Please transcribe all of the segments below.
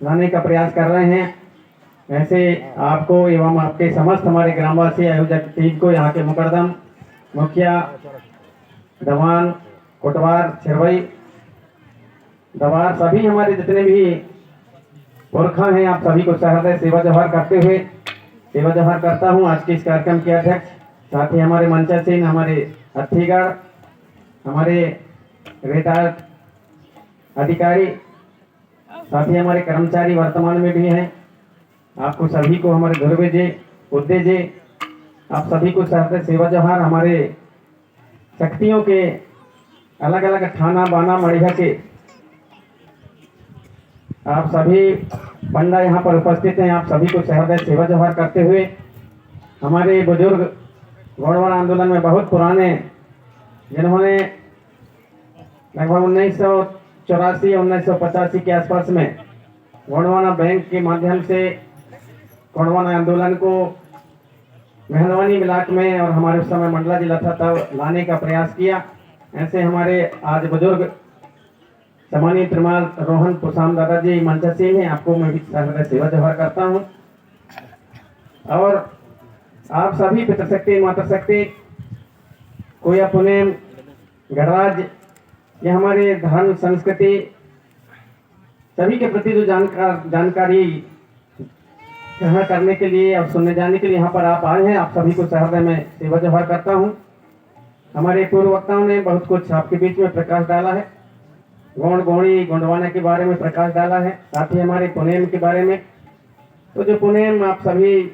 लाने का प्रयास कर रहे हैं। ऐसे आपको एवं आपके समस्त हमारे ग्रामवासी आयोजक टीम को, यहाँ के मुकरदम, मुखिया, दवान, कोटवार, छिरवई, दवार, सभी हमारे जितने भी पुरखा हैं, आप सभी को सहृदय सेवा जोहार करते हुए सेवा जोहार करता हूँ। आज के इस कार्यक्रम के अध्यक्ष, साथ ही हमारे मंचा सिंह, हमारे अत्थीगढ़, हमारे रिटायर्ड अधिकारी, साथ ही हमारे कर्मचारी वर्तमान में भी हैं, आपको सभी को हमारे ध्रुवे जी, उद्दे जी, आप सभी को सहृदय सेवा जोहार। हमारे शक्तियों के अलग अलग थाना बाना मड़िया के आप सभी पंडा यहाँ पर उपस्थित हैं, आप सभी को सहृदय सेवा जोहार करते हुए हमारे बुजुर्ग गौड़वाड़ा आंदोलन में बहुत पुराने, जिन्होंने लगभग 1984-1985 के आसपास में गोंडवाना बैंक के माध्यम से गोंडवाना आंदोलन को मेहरबानी इलाके में और हमारे उस समय मंडला जिला था तब लाने का प्रयास किया। ऐसे हमारे आज बुजुर्ग सम्मानीय त्रिमाल रोहन पुसाम दादाजी मंचा सिंह हैं, आपको मैं भी सहृदय सेवा जोहार करता हूं। और आप सभी पितृशक्ति, मातृशक्ति, कोया पुनेम, गणराज, ये हमारे धर्म संस्कृति सभी के प्रति जो जानकारी ग्रहण करने के लिए और सुनने जाने के लिए यहाँ पर आप आए हैं, आप सभी को सहृदय में सेवा जोहार करता हूँ। हमारे पूर्व वक्ताओं ने बहुत कुछ आपके बीच में प्रकाश डाला है, गोंड गोणी गोंडवाना के बारे में प्रकाश डाला है, साथ ही हमारे पुनेम के बारे में। तो जो पुनेम आप सभी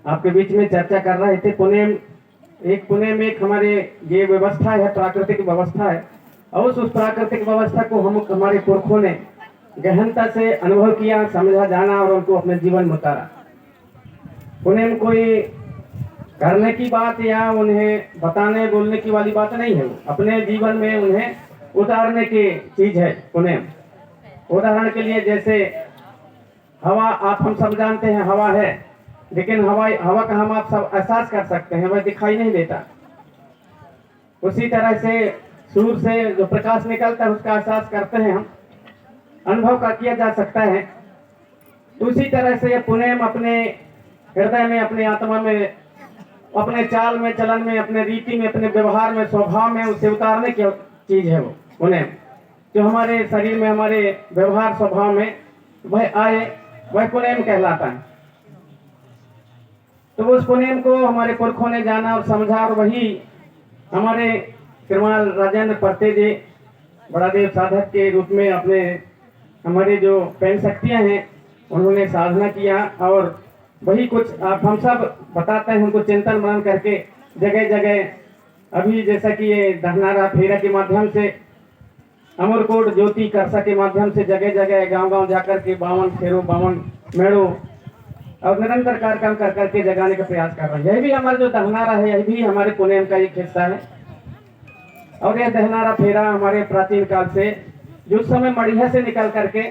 आपके बीच में चर्चा कर रहे थे, पुनेम एक हमारे ये व्यवस्था है, प्राकृतिक व्यवस्था है, और उस प्राकृतिक व्यवस्था को हम हमारे पुरखों ने गहनता से अनुभव किया, समझा, जाना और उनको अपने जीवन में उतारा। पुनेम कोई करने की बात या उन्हें बताने बोलने की वाली बात नहीं है, अपने जीवन में उन्हें उतारने की चीज है पुनेम। उदाहरण के लिए जैसे हवा, आप हम सब जानते हैं हवा है, लेकिन हवा का हम आप सब एहसास कर सकते हैं, वह दिखाई नहीं देता। उसी तरह से सूर्य से जो प्रकाश निकलता है उसका एहसास करते हैं हम, अनुभव का किया जा सकता है। उसी तरह से पुनेम अपने हृदय में, अपने आत्मा में, अपने चाल में, चलन में, अपने रीति में, अपने व्यवहार में, स्वभाव में उसे उतारने की चीज है वो पुनेम। जो हमारे शरीर में, हमारे व्यवहार स्वभाव में वह आए, वह पुनेम कहलाता है। तो उस पुनेम को हमारे पुरखों ने जाना और समझा, और वही हमारे श्रीमान राजेंद्र परते जी बड़ादेव साधक के रूप में अपने हमारे जो पैन शक्तियाँ हैं उन्होंने साधना किया, और वही कुछ आप हम सब बताते हैं उनको चिंतन मनन करके जगह जगह। अभी जैसा कि ये दहनारा फेरा के माध्यम से, अमरकोट ज्योति करसा के माध्यम से जगह जगह गांव-गांव जाकर के 52 फेरों, 52 मेड़ों और निरंतर कार्यक्रम कर करके जगाने का प्रयास कर रहे हैं। यही भी हमारा जो दहनारा है, यही भी हमारे पुनेम का एक हिस्सा है। और यह दहनारा फेरा हमारे प्राचीन काल से, जो उस समय मड़िया से निकल करके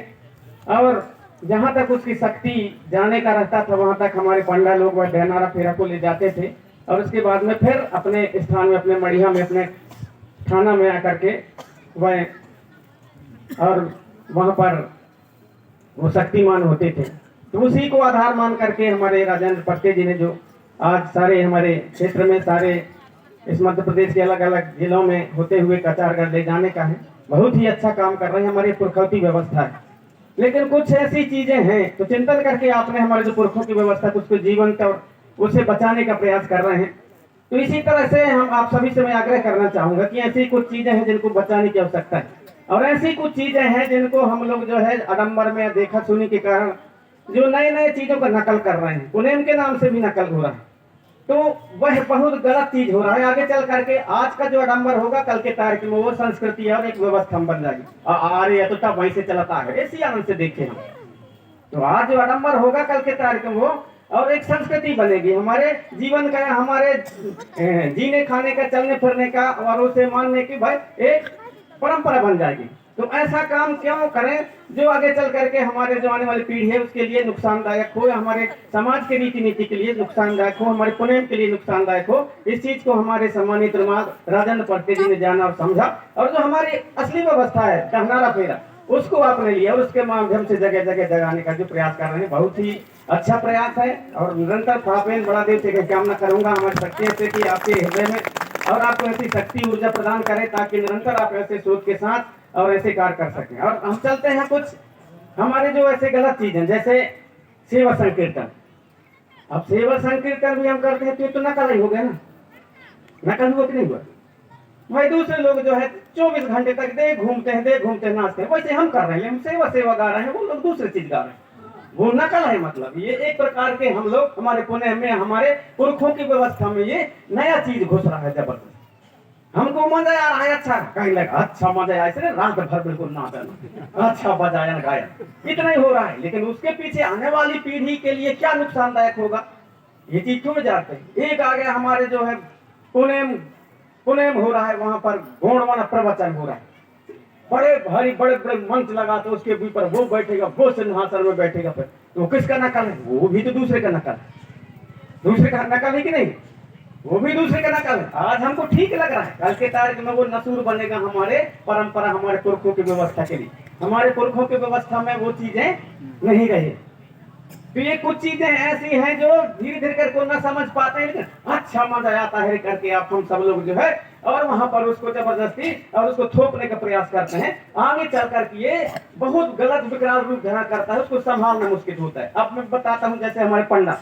और जहाँ तक उसकी शक्ति जाने का रहता था वहाँ तक हमारे पंडा लोग वह दहनारा फेरा को ले जाते थे, और उसके बाद में फिर अपने स्थान में, अपने मड़िया में, अपने थाना में आकर के वह और वहाँ पर वो शक्तिमान होते थे। तो उसी को आधार मान करके हमारे राजेंद्र परते जी ने जो आज सारे हमारे क्षेत्र में, सारे इस मध्य प्रदेश के अलग अलग जिलों में होते हुए कचारगढ़ ले जाने का है, बहुत ही अच्छा काम कर रहे हैं। हमारी पुरखौती व्यवस्था है, लेकिन कुछ ऐसी चीजें हैं तो चिंतन करके आपने हमारे जो पुरखों की व्यवस्था कुछ को जीवंत और उसे बचाने का प्रयास कर रहे हैं। तो इसी तरह से हम आप सभी से मैं आग्रह करना चाहूंगा कि ऐसी कुछ चीजें हैं जिनको बचाने की आवश्यकता है, और ऐसी कुछ चीजें हैं जिनको हम लोग जो है आडम्बर में देखा सुनी के कारण जो नए नए चीजों का नकल कर रहे हैं, पुनेम के नाम से भी नकल हो रहा है, तो वह बहुत गलत चीज हो रहा है। आगे चल करके आज का जो आडम्बर होगा, कल के तारीख में वो संस्कृति और एक व्यवस्था बन जाएगी। अरे तो तब वहीं से चलता है, ऐसी आनंद से देखे हम। तो आज जो आडम्बर होगा, कल के तारीख में वो और एक संस्कृति बनेगी हमारे जीवन का, हमारे जीने खाने का, चलने फिरने का और उसे मानने की भाई एक परंपरा बन जाएगी। तो ऐसा काम क्यों करें जो आगे चल करके हमारे जो आने वाली पीढ़ी है उसके लिए नुकसानदायक हो, हमारे समाज के रीति नीति के लिए नुकसानदायक हो, हमारे पुनेम के लिए नुकसानदायक हो। इस चीज को हमारे सम्मानित श्रीमान राजेंद्र परते जी ने जाना और समझा, और जो हमारी असली व्यवस्था है दहनारा फेरा, उसको आपने लिया और उसके माध्यम से जगह जगह जगाने का जो प्रयास कर रहे हैं, बहुत ही अच्छा प्रयास है। और निरंतर प्रापेन बड़ा देव से कामना करूंगा हमारी शक्ति से कि आपके हृदय में और आपको ऐसी शक्ति ऊर्जा प्रदान करें ताकि निरंतर आप ऐसे सोच के साथ और ऐसे कार्य कर सकें। और हम चलते हैं कुछ हमारे जो ऐसे गलत चीज है, जैसे सेवा संकीर्तन। अब सेवा संकीर्तन भी हम करते हैं तो ये तो नकल ही हो गया ना, नकल हुआ कि नहीं हुआ भाई। दूसरे लोग जो है 24 घंटे तक दे घूमते हैं नाचते हैं, वैसे हम कर रहे हैं, हम सेवा सेवा गा रहे हैं, वो लोग दूसरी चीज गा रहे हैं, वो नकल है। मतलब ये एक प्रकार के हम लोग हमारे पुणे में हमारे पुरखों की व्यवस्था में ये नया चीज घुस रहा है जबरदस्त। हमको मजा आ रहा है, अच्छा कहीं लगा अच्छा मजा आया, इसने रात भर बिल्कुल नाचना, अच्छा बजाया गाया, इतना ही हो रहा है। लेकिन उसके पीछे आने वाली पीढ़ी के लिए क्या नुकसानदायक होगा ये चीज क्यों जाते हैं। एक आ गया हमारे जो है पुणे में हो रहा है, वहां पर गौड़वाना प्रवचन हो रहा है, बड़े भारी बड़े बड़े मंच लगा तो उसके ऊपर वो बैठेगा, वो सिंहासन में बैठेगा, फिर तो किसका नकल है, वो भी तो दूसरे का नकल है, दूसरे का नकल है कि नहीं, वो भी दूसरे का नकल है। आज हमको ठीक लग रहा है, कल के तारीख में वो नसूर बनेगा हमारे परंपरा, हमारे पुरखों की व्यवस्था के लिए। हमारे पुरखों की व्यवस्था में वो चीजें नहीं रही। तो ये कुछ चीजें ऐसी हैं जो धीरे धीरे करके ना समझ पाते हैं, लेकिन अच्छा मजा आता है करके आप हम सब लोग जो है और वहां पर उसको जबरदस्ती और उसको थोपने का प्रयास करते हैं। आगे चल करके ये बहुत गलत विकराल रूप धारण करता है, उसको संभालना मुश्किल होता है। अब मैं बताता हूँ, जैसे हमारे पंडा,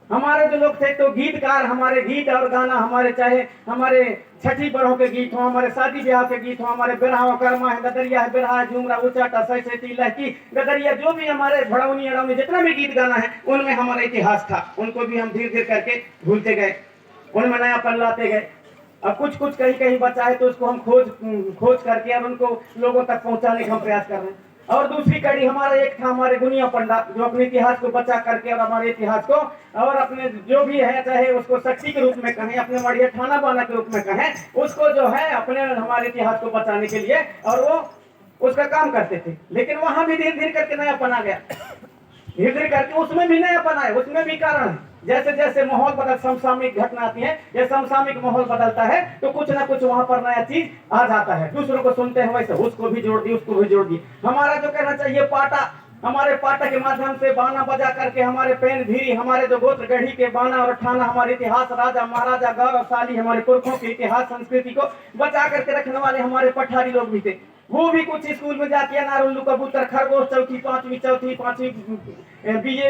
हमारे जो लोग थे तो गीतकार, हमारे गीत और गाना हमारे चाहे हमारे छठी बड़ों के गीत हो, हमारे शादी ब्याह के गीत हो, हमारे बिरहा कर्मा है, गदरिया है, बिरहा है, झूमरा, उचाटा, सैसेती, लहकी, गदरिया, जो भी हमारे भड़ौनी अड़ौनी जितना भी गीत गाना है उनमें हमारा इतिहास था, उनको भी हम धीरे धीरे करके भूलते गए, उनमें नयापन लाते गए। अब कुछ कुछ कहीं कहीं बचा है तो उसको हम खोज करके और उनको लोगों तक पहुंचाने का हम प्रयास कर रहे हैं। और दूसरी कड़ी हमारा एक था हमारे गुनिया पंडा, जो अपने इतिहास को बचा करके और हमारे इतिहास को और अपने जो भी है, चाहे उसको शक्ति के रूप में कहें, अपने मड़िया ठाना बाना के रूप में कहें, उसको जो है अपने हमारे इतिहास को बचाने के लिए और वो उसका काम करते थे। लेकिन वहां भी धीरे धीरे करके नयापन आ गया, धीरे धीरे करके उसमें भी नयापन आया, उसमें भी कारण है। जैसे जैसे माहौल बदल, समसामयिक घटना आती है, ये समसामयिक माहौल बदलता है तो कुछ ना कुछ वहां पर नया चीज आ जाता है। दूसरों को सुनते हैं वैसे उसको भी जोड़ दी, उसको भी जोड़ दी। हमारा जो कहना चाहिए पाटा, हमारे पाटा के माध्यम से बाना बजा करके हमारे पेन भीरी, हमारे जो गोत्र गढ़ी के बाना और ठाना, हमारे इतिहास, राजा महाराजा गौरवशाली हमारे पुरखों के इतिहास संस्कृति को बचा करके रखने वाले हमारे पठारी लोग भी थे। वो भी कुछ स्कूल में जाके अनार उल्लू कबूतर खरगोश चौथी पांचवी बीए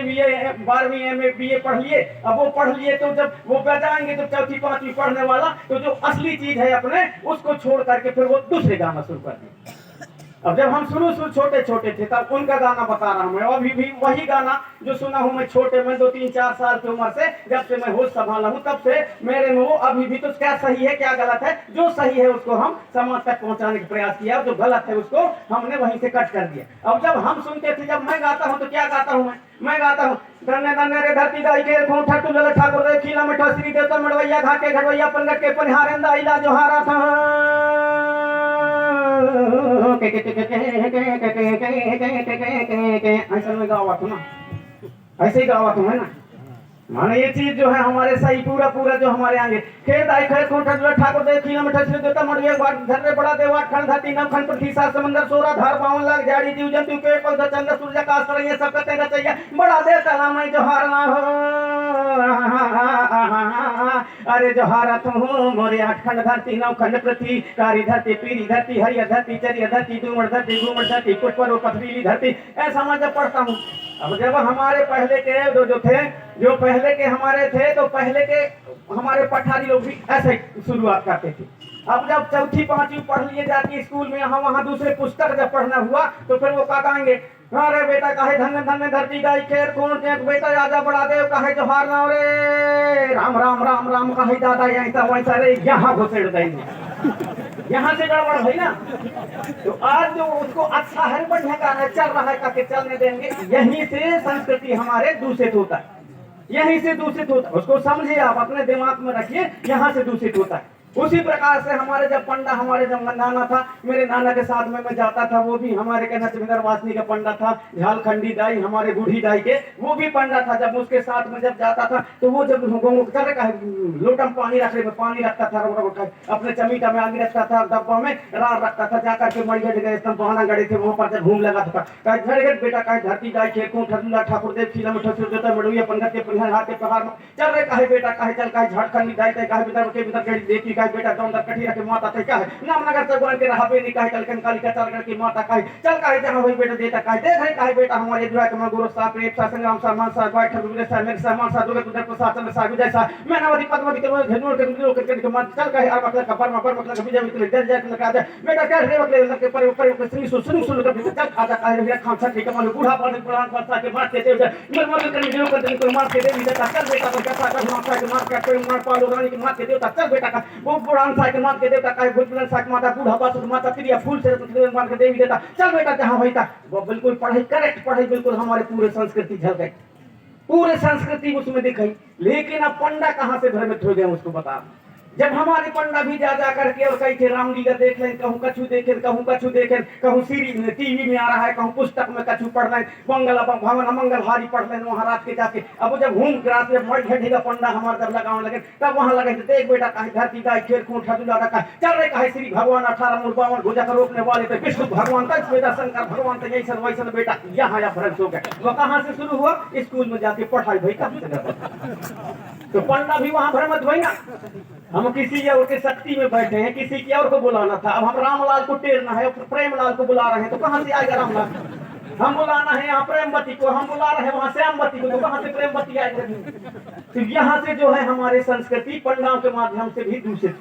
12वीं एमए बीए पढ़ लिए। अब वो पढ़ लिए तो जब वो बजाएंगे तो चौथी पांचवी पढ़ने वाला तो जो असली चीज है अपने उसको छोड़ करके फिर वो दूसरे गाना शुरू कर दिए। अब जब हम शुरू छोटे छोटे थे तब उनका गाना बता रहा हूँ मैं, अभी भी वही गाना जो सुना हूँ मैं छोटे में 2-3-4 साल की उम्र से, जब से मैं होश संभाला हूँ तब से मेरे में वो अभी भी। तो क्या सही है क्या गलत है, जो सही है उसको हम समाज तक पहुंचाने का प्रयास किया, जो गलत है उसको हमने वहीं से कट कर दिया। अब जब हम सुनते थे, जब मैं गाता हूँ तो क्या गाता हूँ मैं गाता हूँ धन्य धन्य रे धरती दाई के खोठा टुलल ठाकुर रे खीला मिठा श्री देवता मड़वैया घाटे घड़वैया पंगट के परिहारेंदा इला जो हारा था ऐसा में गावा था ना, ऐसे ही गावा था ना। माने ये चीज जो है हमारे सही पूरा पूरा जो हमारे आगे खेत आई खेत कोठा ठाकुर दे खीला मिठा श्री देवता मड़वैया धररे बड़ा देवा खंड धरती नव खंड पृथ्वी सात समंदर सोरा धार 52 लाख झाड़ी जीव जंतु पेड़ पौधा चंद्र सूर्य आकाश तरंगे सब कहते रचैया बड़ा दे तला मैं जो हारना हो अरे जो हारा तुम हो मोरे 8 खंड धरती 9 खंड पृथ्वी कारी धरती पीरी धरती हरिया धरती चरिया धरती डूमर धरती घूमर धरती पुष्पर पथरीली धरती। ऐसा मैं जब पढ़ता हूँ, अब जब हमारे पहले के जो थे, जो पहले के हमारे थे, तो पहले के हमारे पठारी लोग भी ऐसे शुरुआत करते थे। अब जब चौथी पांचवी पढ़ लिए जाती स्कूल में, यहाँ वहाँ दूसरे पुस्तक जब पढ़ना हुआ तो फिर वो क्या कहेंगे, अरे बेटा काहे धन्य धन्य धरती गाई खेर कौन बेटा राजा बड़ा देव काहे जो हारना रे राम राम राम राम काहे दादा ऐसा वैसा रे यहाँ घुसेड़ देंगे, यहाँ से गड़बड़ है ना। तो आज जो उसको अच्छा है बढ़िया गाना चल रहा है काके चलने देंगे, यहीं से संस्कृति हमारे दूषित होता है, यहीं से दूषित होता है। उसको समझिए आप, अपने दिमाग में रखिए, यहाँ से दूषित होता है। उसी प्रकार से हमारे जब पंडा, हमारे जब नाना था, मेरे नाना के साथ में मैं जाता था, वो भी हमारे कहना चमिंदर वासनी का पंडा था, झालखंडी दाई हमारे बूढ़ी दाई के, वो भी पंडा था। जब उसके साथ में जब जाता था तो वो जब करे का लोटा में पानी रख रहे, पानी रखता था, अपने चमीटा में आगे रखता था, डब्बा में रार रखता था, जाकर के मरिया जगह एकदम बहाना गड़े थे, वहां पर जब घूम लगा था, कहे झड़गट बेटा, कहे धरती गाय खेकों ठंडा ठाकुर देव खिला में ठसुर देता मड़ुया पंगत के पंगत हाथ के पहाड़ में चल रहे, कहे बेटा, कहे चल, कहे झारखंडी दाई कहे बिदर के बिदर गड़ी देखी, कहे बेटा दौंदर कठी रखे माता ते कहे नामनगर से गोल के रहा बेनी, कहे कलकन काली का चल करके माता कहे चल, कहे जहां वही बेटा देता, कहे देख रहे, कहे बेटा हमारे दुआ के गुरु साहब प्रेम सा संग्राम सा मान सा बाय ठकुर सा मेरे सामान सा दुर्गा तुझे प्रसाद में सागु जैसा मैं नवदी पद्मवती के धनुर के धनुर करके माता चल, कहे और मतलब कपर मतलब विजय मित्र जय जय लगा दे बेटा, कह रे मतलब के पर ऊपर सुनी सुन कर चल आजा, कहे रे खान सा ठीक मालूम बूढ़ा पर पुराण पर सा के मार के दे मैं मत कर जो कर कोई मार के दे बेटा, चल बेटा तो कैसा कर मार के मार के मार पालो रानी के मार के देवता, चल बेटा का वो पुराण सा के मार के देवता, कहे भूतपुराण सा के माता बूढ़ा बासुर माता क्रिया फूल से मार के देवी देता, चल बेटा जहां होई था वो बिल्कुल पढ़ाई करेक्ट, पढ़ाई बिल्कुल हमारे पूरे संस्कृति झलक, पूरे संस्कृति उसमें दिखाई। लेकिन अब पंडा कहां से भ्रमित हो गए उसको बता। जब हमारे पंडा भी जा करके और कहीं थे रामलीला देख लें, कहूँ कछु देखें, कहूँ कछु देखें, कहूँ सीरीज टीवी में आ रहा है, कहूँ पुस्तक में कछु पढ़ लें, मंगल भवन मंगलहारी पढ़ लें वहां रात के जाके। अब जब घूम ग्रास में मर घेगा पंडा हमारे जब लगाने लगे, तब वहां लगे देख बेटा, कहे धरती गाय खेल खूंट ठुला रखा चल रहे, कहे श्री भगवान 18 मूल 52 भुजा का रोकने वाले थे विष्णु भगवान तक बेटा, शंकर भगवान तक ऐसा वैसा बेटा, यहाँ या भ्रष्ट हो गए। वो कहाँ से शुरू हुआ? स्कूल में जाके पढ़ाई भाई कब से तो पंडा भी वहां भ्रमित हुई ना। हम किसी और के शक्ति में बैठे हैं, किसी की और को बुलाना था, अब हम रामलाल को टेरना है, प्रेमलाल को बुला रहे हैं, तो कहां से आएगा रामलाल? हम बुलाना है यहाँ प्रेमवती को, हम बुला रहे हैं वहां श्यामवती को, तो कहां से प्रेमवती आएगी? तो यहाँ से जो है हमारे संस्कृति पंडाओं के माध्यम से भी दूषित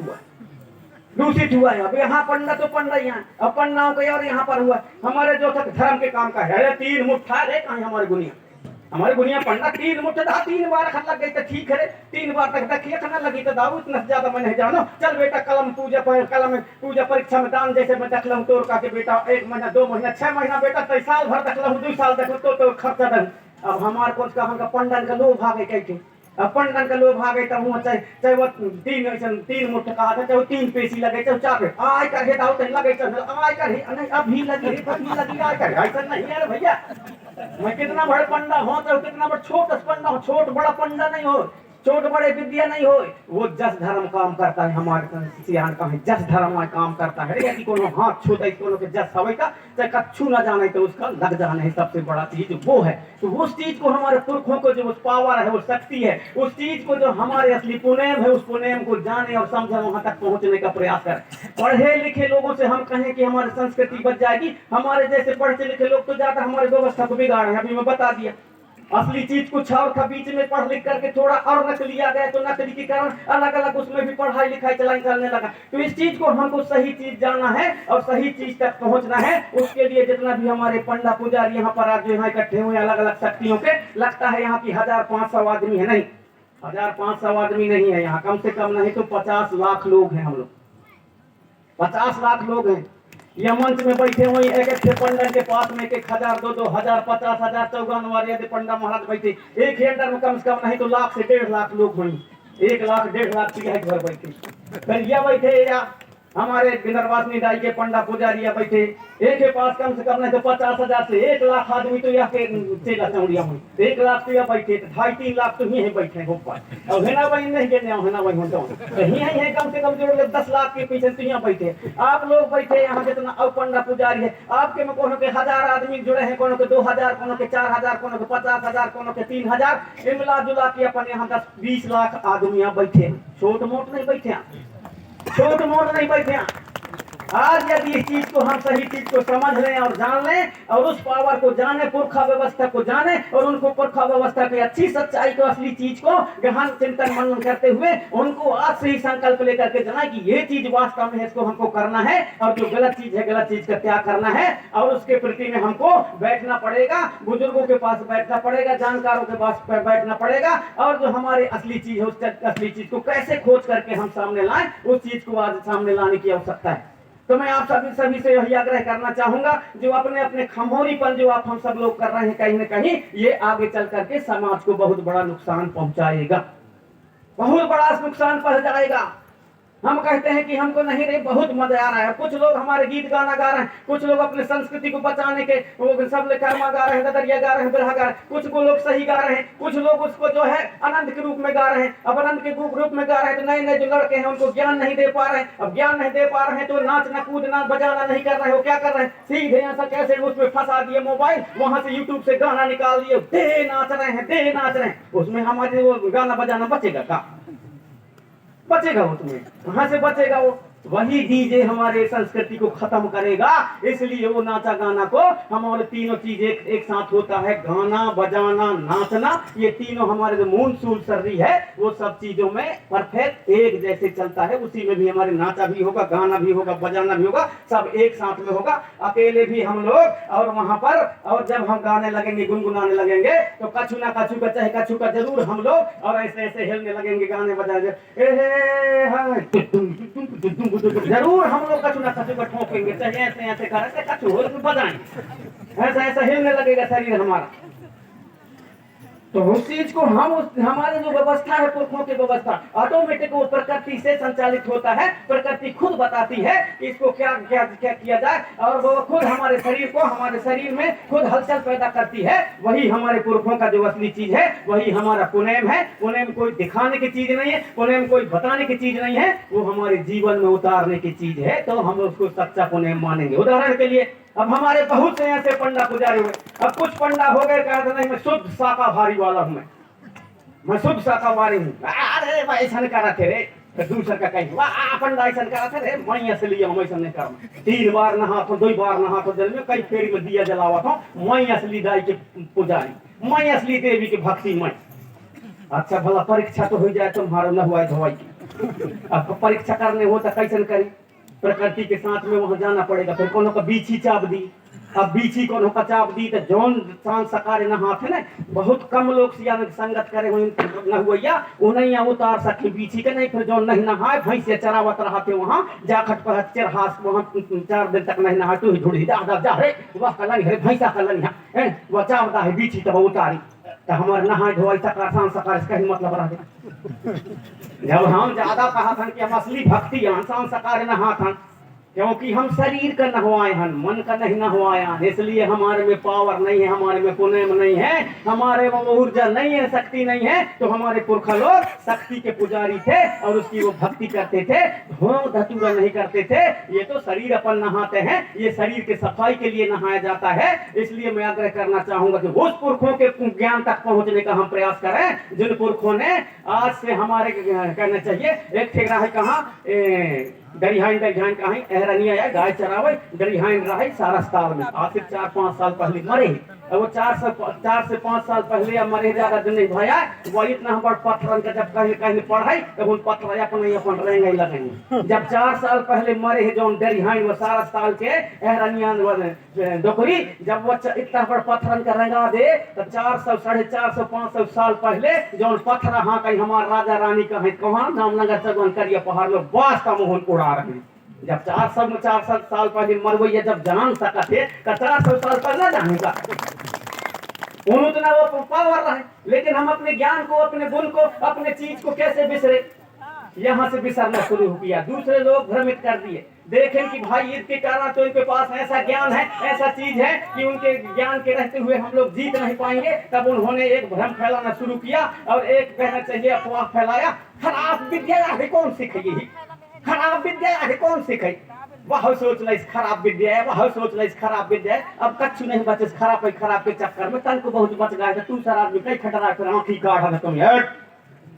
हुआ है। अब यहाँ पंडा तो पंडा यहाँ, अब पंडाओं का और यहाँ पर हुआ हमारे जो धर्म के काम का है, 3 मुट्ठा रे कहा हमारे गुनिया, हमारे दुनिया पढ़ना 3 मुट्ठा था, 3 बार खत लग गई तो ठीक है, 3 बार तक देखिए खाना लगी तो दाऊ इतना ज्यादा मैं नहीं जानो, चल बेटा कलम पूजा परीक्षा में दान जैसे मैं देख लूँ तोड़ का के बेटा 1 महीना 2 महीना 6 महीना बेटा, तो साल भर देख लूँ 2 साल देख तो खर्चा दे। अब हमारे को हमका पंडन का लोभ आ गए कहीं, अब पंडन का लोभ आ गए तब वो चाहे वो 3 मुट्ठा कहा था, चाहे 3 पेशी लगे, चाहे 4 पे आय कर हे दाऊ लगे, आय कर नहीं अभी लगी आय कर ऐसा नहीं है भैया। मैं कितना बड़ा पंडा हो तो कितना बड़ा छोटा पंडा हो, छोट बड़ा पंडा नहीं हो, छोट बड़े विद्या नहीं हो, वो जस धर्म काम करता है हमारे सियान का है, जस धर्म में काम करता है। यदि कोनो हाथ छू दे कोनो के जस हवे का चाहे कछु ना जाने तो उसका लग जाना है, सबसे बड़ा चीज वो है। तो उस चीज को हमारे पुरखों को जो पावर है, वो शक्ति है, उस चीज को जो हमारे असली पुनेम है, उस पुनेम को जाने और समझे, वहां तक पहुंचने का प्रयास करें। पढ़े लिखे लोगों से हम कहें कि हमारी संस्कृति बच जाएगी, हमारे जैसे पढ़े लिखे लोग तो ज्यादा हमारी व्यवस्था को बिगाड़ रहे हैं। अभी मैं बता दिया असली चीज कुछ और था, बीच में पढ़ लिख करके थोड़ा और नकली आ गया, तो नकली के कारण अलग अलग उसमें भी पढ़ाई लिखाई चलने लगा। तो इस चीज को हमको सही चीज जानना है और सही चीज तक पहुंचना है। उसके लिए जितना भी हमारे पंडा पुजारी यहाँ पर आज यहाँ इकट्ठे हुए अलग अलग शक्तियों के, लगता है यहाँ की 1500 आदमी है, नहीं 1500 आदमी नहीं है यहाँ, कम से कम नहीं तो 50 लाख लोग हैं हम लोग, 50 लाख लोग हैं। यह मंच में बैठे हुए एक पंडन के पास में 1000 2000 50,000 54 वाले यदि पंडा महाराज बैठे, एक ही अंडर में कम से कम नहीं तो लाख से 1.5 लाख लोग हुए, 1 लाख 1.5 लाख की घर बैठे, या बैठे या हमारे बिंदरवासनी दाई के पंडा पुजारिया बैठे, एक के पास कम से कम नहीं तो 50,000 से 1 लाख आदमी तो यहाँ के चेला चौड़िया हुई, 1 लाख तो यहाँ बैठे, 2.5-3 लाख तो यहीं बैठे ऊपर, और हेना वही नहीं के हेना वही होता कहीं है कम से कम जोड़ 10 लाख के पीछे तो यहाँ बैठे, आप लोग बैठे यहाँ जितना और पंडा पुजारी है, आपके में कोनो के 1000 आदमी जुड़े हैं, कोनो के 2000, कोनो के 4000, कोनो के 50,000, कोनो के 3000, मिला जुला के अपन यहाँ 10-20 लाख आदमी यहाँ बैठे, छोट मोट नहीं बैठे, छोट मोट नहीं बैठे। आज यदि इस चीज को हम सही चीज को समझ लें और जान लें और उस पावर को जाने, पुरखा व्यवस्था को जाने और उनको पुरखा व्यवस्था की अच्छी सच्चाई को, असली चीज को गहन चिंतन मनन करते हुए उनको आज से ही संकल्प लेकर के जाना कि ये चीज वास्तव में है, इसको हमको करना है, और जो गलत चीज है गलत चीज का त्याग करना है, और उसके प्रति में हमको बैठना पड़ेगा, बुजुर्गों के पास बैठना पड़ेगा, जानकारों के पास बैठना पड़ेगा, और जो हमारी असली चीज है उस असली चीज को कैसे खोज करके हम सामने लाएं, उस चीज को आज सामने लाने की आवश्यकता है। तो मैं आप सभी से यही आग्रह करना चाहूंगा, जो अपने अपने खमोरीपन जो आप हम सब लोग कर रहे हैं, कहीं न कहीं ये आगे चल करके समाज को बहुत बड़ा नुकसान पहुंचाएगा, बहुत बड़ा नुकसान पहुंच जाएगा। हम कहते हैं कि हमको नहीं रे बहुत मजा आ रहा है। कुछ लोग हमारे गीत गाना गा रहे हैं, कुछ लोग अपने संस्कृति को बचाने के वो सब कर्मा गा रहे हैं, ददरिया गा रहे हैं, बिरहा गा रहे हैं, कुछ को लोग सही गा रहे हैं, कुछ लोग उसको जो है आनंद के रूप में गा रहे हैं। अब आनंद के रूप में गा रहे हैं तो नए नए जो लड़के हैं उनको ज्ञान नहीं दे पा रहे हैं। अब ज्ञान नहीं दे पा रहे हैं तो नाचना कूदना बजाना नहीं कर रहे हो, क्या कर रहे हैं, सीधे ऐसा कैसे उसमें फंसा दिए मोबाइल, वहां से यूट्यूब से गाना निकाल दिए, दे नाच रहे हैं, दे नाच रहे हैं। उसमें हमारे वो गाना बजाना बचेगा का? बचेगा वो, तुम्हें कहां से बचेगा वो? वही डीजे हमारे संस्कृति को खत्म करेगा। इसलिए वो नाचा गाना को हमारे तीनों चीज एक साथ होता है, गाना बजाना नाचना, ये तीनों हमारे जो मूल सूल सर्री है वो सब चीजों में परफेक्ट एक जैसे चलता है। उसी में भी हमारे नाचा भी होगा, गाना भी होगा, बजाना भी होगा, सब एक साथ में होगा। अकेले भी हम लोग और वहां पर, और जब हम गाने लगेंगे गुनगुनाने लगेंगे तो कछु ना कछु का चाहे कछु का जरूर हम लोग और ऐसे ऐसे हिलने लगेंगे, गाने बजाएंगे, जरूर हम लोग कछु ना कछु का ठोकेंगे, चाहे ऐसे ऐसे करेंगे, कछु हो बजाएंगे, ऐसा ऐसा हिलने लगेगा शरीर हमारा। तो उस चीज को हम हमारे जो व्यवस्था है, पुरखों की व्यवस्था, ऑटोमेटिक वो प्रकृति से संचालित होता है। प्रकृति खुद बताती है कि इसको क्या क्या क्या किया जाए, और वो खुद हमारे शरीर को, हमारे शरीर में खुद हलचल पैदा करती है। वही हमारे पुरखों का जो असली चीज है, वही हमारा पुनेम है। पुनेम कोई दिखाने की चीज नहीं है, पुनेम कोई बताने की चीज नहीं है, वो हमारे जीवन में उतारने की चीज है। तो हम उसको सच्चा पुनेम मानेंगे। उदाहरण के लिए अब हमारे बहुत से ऐसे पंडा पुजारी हुए, अब कुछ पंडा हो गए कहते नहीं मैं शुद्ध शाकाहारी वाला हूं, मैं शुद्ध शाकाहारी हूँ। अरे भाई ऐसा करा थे रे, तो दूसर का कहीं वाह पंडा ऐसा करा थे रे, मैं असली हूँ, ऐसा नहीं कर। 3 बार नहा तो 2 बार नहा तो जल में कई फेरी में दिया जलावा था, मैं असली दाई के पुजारी, मैं असली देवी की भक्ति मैं। अच्छा भला परीक्षा तो हो जाए तुम्हारा न हुआ धोवाई की, अब परीक्षा करने हो तो कैसे करी? प्रकृति के साथ में वहां जाना पड़ेगा। फिर कोनो का बीछी चाप दी, अब बीछी कोनो का चाप दी तो जौन सांस सकारे न हाथ है ना, बहुत कम लोग सिया में संगत करे न हुआ उन्हें उतार सके बीछी के नहीं। फिर जौन नहीं नहाए भैंसे चरावत रहते वहां जाखट पर चरहास वहां 4 दिन तक नहीं नहा, तू ही ढूंढी जा रे वह कलन है भैंसा कलन है वह चावता है बीछी तब उतारी तो हमारे नहाए धोई सकार सांस सकार इसका ही मतलब रह। जब हम ज्यादा कहा था कि हम असली भक्ति सांस सकार नहा था, क्योंकि हम शरीर का नहवाए हैं, मन का नहीं नहवाया, इसलिए हमारे में पावर नहीं है, हमारे में पुण्य नहीं है, हमारे में ऊर्जा नहीं है, शक्ति नहीं है। तो हमारे पुरखा लोग शक्ति के पुजारी थे और उसकी वो भक्ति करते थे, धोम धतूरा नहीं करते थे। ये तो शरीर अपन नहाते हैं, ये शरीर के सफाई के लिए नहाया जाता है। इसलिए मैं आग्रह करना चाहूंगा कि उस पुरखों के ज्ञान तक पहुंचने का हम प्रयास करें जिन पुरखों ने आज से हमारे कहना चाहिए एक ठेकरा है कहाँ दरिहाइन कहीं एहरनिया या गाय चरावे दरिहाइन रहे सारस्ताल में, आज से 4-5 साल पहले मरे। वो 4 से 5 साल पहले अब मरे ज्यादा दिन नहीं भया, वो इतना बड़ पत्थर का जब कहीं कहीं पढ़ाई तब उन पत्थर अपन रहेंगे लगेंगे। जब 4 साल पहले मरे है जो दरिहाइन वो सारस्ताल के एहरनिया डोकरी, जब वो इतना बड़ पत्थर का रंगा दे तो 400 450 500 साल पहले जो पत्थर हाँ कहीं हमारे राजा रानी का है कहाँ नामनगर चगवन करिया पहाड़ में बास का मोहन उड़ा रहे। जब 400 साल पहले मरवैया जब जान सका थे तो 400 साल पहले जानेगा उतना वो पावर रहे। लेकिन हम अपने ज्ञान को, अपने गुण को, अपने चीज को कैसे बिसरे, यहाँ से बिसरना शुरू हो गया। दूसरे लोग भ्रमित कर दिए, देखें कि भाई इसके कारण तो इनके पास ऐसा ज्ञान है, ऐसा चीज है कि उनके ज्ञान के रहते हुए हम लोग जीत नहीं पाएंगे। तब उन्होंने एक भ्रम फैलाना शुरू किया और एक कहना चाहिए अफवाह फैलाया, खराब विद्या आगे कौन सिखाई, खराब विद्या आगे कौन सिखाई, वह सोच ला इस खराब विद्या है, वह सोच ला इस खराब विद्या है। अब कच्छु नहीं बचे खराब के चक्कर में, तन को बहुत बच गया। तू सर आदमी कई खटरा फिर आंखी काढ़ा तुम यार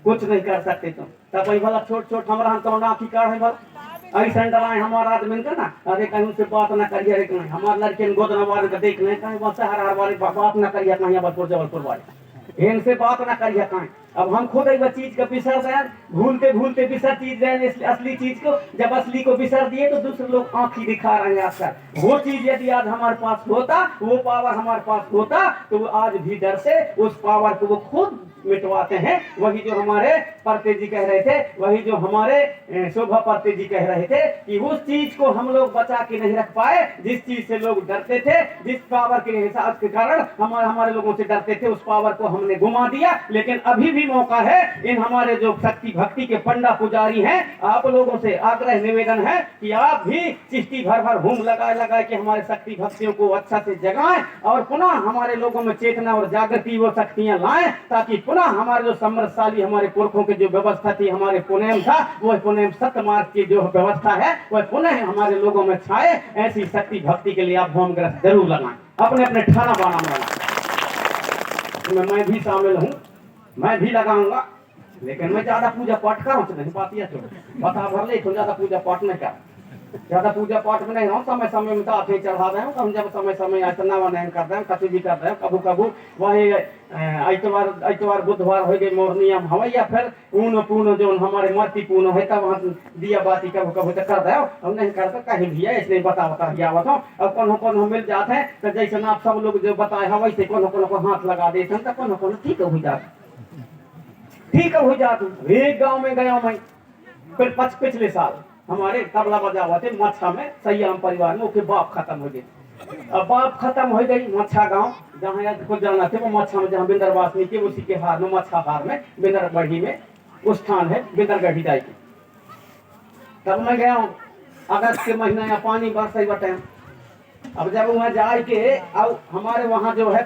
कुछ नहीं कर सकते तुम। तब वही भला छोट छोट हमारा हम तो आंखी काढ़ है भला ऐसा डराए हमारा आदमी का ना, अरे कहीं उनसे बात ना करिए, अरे कहीं हमारे लड़के गोदना वाले का देख लें, कहीं वहाँ हर वाले बात ना करिए, कहीं जबलपुर वाले इनसे बात ना करिए कहीं। अब हम खुद एक चीज का बिसर रहे हैं, भूलते भूलते बिसर चीज रहे असली चीज को। जब असली को बिसर दिए तो दूसरे लोग आंखी दिखा रहे हैं आजकल। वो चीज यदि आज हमारे पास होता, वो पावर हमारे पास होता, तो आज भी डर से उस पावर को वो खुद मिटवाते हैं। वही जो हमारे परते जी कह रहे थे, वही जो हमारे शोभा परते जी कह रहे थे कि उस चीज को हम लोग बचा के नहीं रख पाए जिस चीज से लोग डरते थे, जिस पावर के हिसाब के कारण हमारे लोगों से डरते थे, उस पावर को हमने घुमा दिया। लेकिन अभी भी मौका है। इन हमारे जो शक्ति भक्ति के पंडा पुजारी हैं, आप लोगों से आग्रह निवेदन है कि आप भी चिश्ती भर भर घूम लगाए के हमारे शक्ति भक्तियों को अच्छा से जगाएं और पुनः हमारे लोगों में चेतना और जागृति वो शक्तियां लाएं, ताकि पुनः हमारे जो समृद्धशाली हमारे पुरखों की जो व्यवस्था थी, हमारे पुनेम था, वो पुनेम सत्य मार्ग की जो व्यवस्था है वह पुनः हमारे लोगों में छाए। ऐसी शक्ति भक्ति के लिए आप होम ग्रह जरूर लगाएं, अपने अपने ठाना बाना में। मैं भी शामिल हूँ, मैं भी लगाऊंगा, लेकिन मैं ज्यादा पूजा पाठ करूँ नहीं पाती है, बता भर ले ज्यादा पूजा पाठ नहीं कर, ज्यादा पूजा पाठ में नहीं हूँ। समय समय में तो आते चढ़ा रहे हूँ, हम जब समय समय अर्चना वनायन कर रहे हैं, कभी भी कर रहे हैं, कबू कबू वही आइतवार बुधवार हो गए मोर नियम हवा, या फिर ऊन पूर्ण जो हमारे मर्ती पूर्ण है तब वहाँ दिया बाती कबू कबू तो कर रहे हो, हम नहीं करते कहीं भी है, इसलिए बता आवत हूँ। अब कौन हम मिल जाते हैं तो जैसे आप सब लोग जो बताए हैं वैसे कौन को हाथ लगा देते हैं, तो कौन ठीक हो जाते, ठीक हो जाते। एक गाँव में गया मैं, फिर पिछले साल हमारे तबला बजा हुआ थे मच्छा में, सयाम परिवार में, उसके बाप खत्म हो गए। अब बाप खत्म हो गई, मच्छा गांव जहाँ को जाना थे वो मच्छा में, जहाँ बिंदरवासिनी के उसी के हार में, मच्छा हार में, बिंदरगढ़ी में उस स्थान है बिंदरगढ़ी जाएगी। तब मैं गया हूँ अगस्त के महीने या पानी बरस बटे। अब जब वहाँ जाए के अब हमारे वहाँ जो है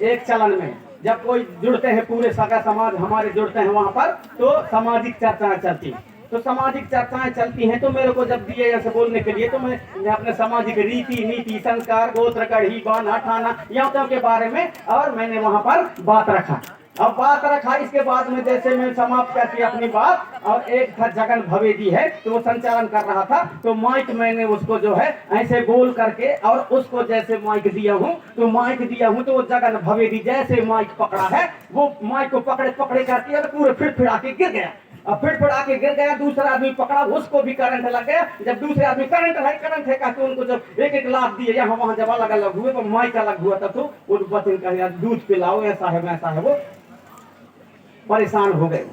एक चलन में जब कोई जुड़ते हैं, पूरे सगा समाज हमारे जुड़ते हैं वहाँ पर, तो सामाजिक चर्चाएं चलती हैं। तो सामाजिक चर्चाएं चलती हैं तो मेरे को जब दिए ऐसे बोलने के लिए, तो मैं अपने सामाजिक रीति नीति संस्कार गोत्र गढ़ी बाना ठाना यहाँ के बारे में और मैंने वहाँ पर बात रखा। अब बात रखा, इसके बाद में जैसे मैं समाप्त करती अपनी बात, और एक था जगन भवेदी है तो वो संचालन कर रहा था, तो माइक मैंने उसको जो है ऐसे बोल करके और उसको जैसे माइक दिया हूँ, तो माइक दिया हूँ तो वो जगन भवेदी जैसे माइक पकड़ा है, वो माइक को पकड़े पकड़े करके और पूरे फिर आके गिर गया। अब फिर आके गिर गया, दूसरा आदमी पकड़ा, उसको भी करंट लग गया। जब दूसरे आदमी करंट है कहते उनको जब एक एक लाख दिए, यहाँ वहाँ जब अलग अलग हुए तो माइक अलग हुआ, तब तो उन बच्चे का दूध पिलाओ, ऐसा है वैसा है, वो परेशान हो गए।